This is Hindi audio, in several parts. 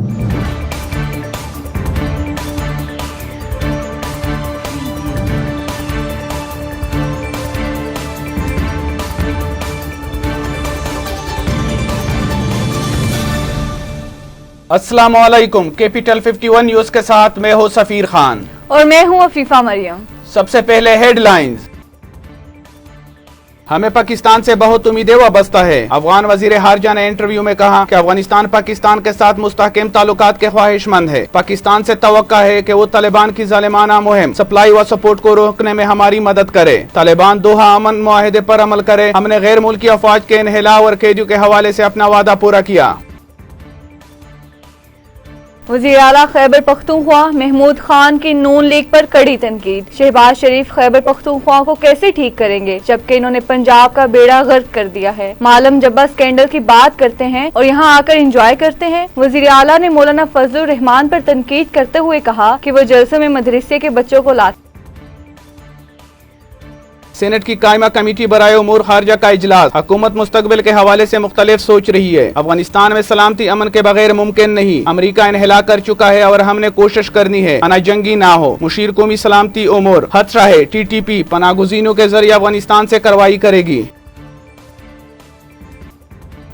अस्सलाम वालेकुम। कैपिटल 51 न्यूज के साथ मैं हूं सफीर खान और मैं हूं अफीफा मरियम। सबसे पहले हेडलाइंस। हमें पाकिस्तान से बहुत उम्मीदें वाबस्ता है। अफगान वजीर खारजा ने इंटरव्यू में कहा कि अफगानिस्तान पाकिस्तान के साथ मुस्तहकम ताल्लुकात के ख्वाहिशमंद है। पाकिस्तान से तवक्का है कि वो तालिबान की जालिमाना मुहिम सप्लाई व सपोर्ट को रोकने में हमारी मदद करे। तालिबान दोहा अमन मुआहिदे पर अमल करे। हमने गैर मुल्की अफवाज के इन्हिला और कैदियों के हवाले से अपना वादा पूरा किया। वज़ीर आला खैबर पख्तूनख्वा महमूद खान की नून लीग पर कड़ी तनकीद। शहबाज शरीफ खैबर पख्तूनख्वा को कैसे ठीक करेंगे जबकि इन्होंने पंजाब का बेड़ा गर्क कर दिया है। मालम जब्बा स्कैंडल की बात करते हैं और यहाँ आकर एंजॉय करते हैं। वज़ीर आला ने मौलाना फजलुर रहमान पर तनकीद करते हुए कहा कि वो जलसों में मदरसे के बच्चों को लाते। सेनेट की कायमा कमेटी बराए उमूर खारजा का इजलास। हुकूमत मुस्तकबिल के हवाले से मुख्तलिफ सोच रही है। अफगानिस्तान में सलामती अमन के बगैर मुमकिन नहीं। अमरीका इन्हिला कर चुका है और हमने कोशिश करनी है अना जंगी ना हो। मुशीर कौमी सलामती उमूर खतरा है। TTP पनागुज़ीनों के जरिए अफगानिस्तान से कार्रवाई करेगी।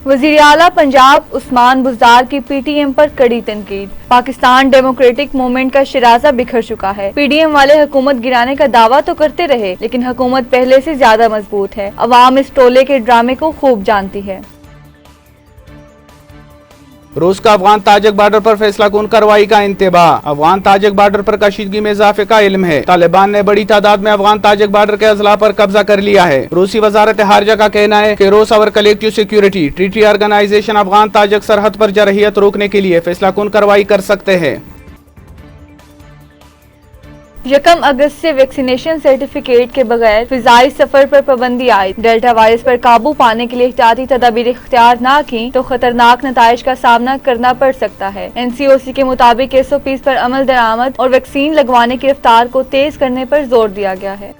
वज़ीर आला पंजाब उस्मान बुज़दार की PTM पर कड़ी तनकीद। पाकिस्तान डेमोक्रेटिक मूवमेंट का शिराजा बिखर चुका है। PDM वाले हुकूमत गिराने का दावा तो करते रहे लेकिन हुकूमत पहले से ज्यादा मजबूत है। अवाम इस टोले के ड्रामे को खूब जानती है। रूस का अफगान ताजिक बॉर्डर पर फैसला कौन कार्रवाई का इंतबाह। अफगान ताजिक बॉर्डर पर कशीदगी में इजाफे का इल्म है। तालिबान ने बड़ी तादाद में अफगान ताजिक बॉर्डर के अजला पर कब्जा कर लिया है। रूसी वजारत खारजा का कहना है कि रूस और collective security treaty organization Afghan Tajik सरहद पर जरहियत रोकने के लिए फैसला कौन कार्रवाई कर सकते हैं। 1 अगस्त से वैक्सीनेशन सर्टिफिकेट के बगैर फिजाई सफर पर पाबंदी आई। डेल्टा वायरस पर काबू पाने के लिए एहतियाती तदाबीर इख्तियार न की तो खतरनाक नताइज का सामना करना पड़ सकता है। NCOC के मुताबिक SOPs पर अमल दरामद और वैक्सीन लगवाने की रफ्तार को तेज करने पर जोर दिया गया है।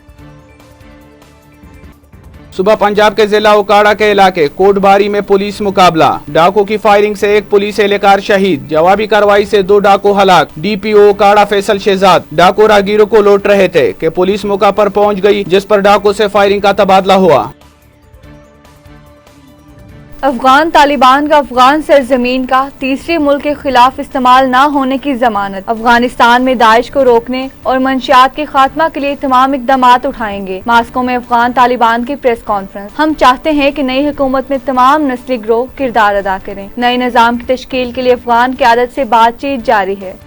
सुबह पंजाब के जिला उकाड़ा के इलाके कोटबारी में पुलिस मुकाबला। डाकू की फायरिंग से एक पुलिस एहलकार शहीद। जवाबी कार्रवाई से 2 डाकू हलाक। DPO उकाड़ा फैसल शहजाद डाकू रागीरों को लौट रहे थे कि पुलिस मौका पर पहुंच गई जिस पर डाकू से फायरिंग का तबादला हुआ। अफगान तालिबान का अफगान सरजमीन का तीसरे मुल्क के खिलाफ इस्तेमाल न होने की जमानत। अफगानिस्तान में दाइश को रोकने और मंशियात के खात्मा के लिए तमाम इकदाम उठाएंगे। मास्को में अफगान तालिबान की प्रेस कॉन्फ्रेंस। हम चाहते हैं कि नई हुकूमत में तमाम नस्ली गिरोह किरदार अदा करें। नए निज़ाम की तश्कील के लिए अफगान क़यादत से बातचीत जारी है।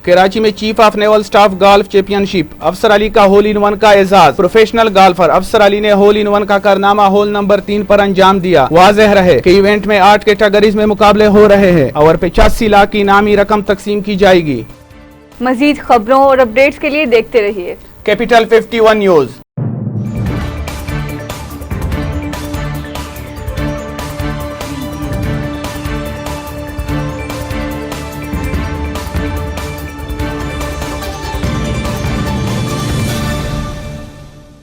कराची में chief of naval staff golf championship. अफसर अली का होल इन वन का एजाज। प्रोफेशनल गोल्फर अफसर अली ने होल इन वन का कारनामा होल नंबर 3 पर अंजाम दिया। वाज़ेह रहे कि इवेंट में 8 कैटेगरीज में मुकाबले हो रहे हैं और 85 लाख की इनामी रकम तकसीम की जाएगी। मजीद खबरों और अपडेट्स के लिए देखते रहिए कैपिटल 51 न्यूज।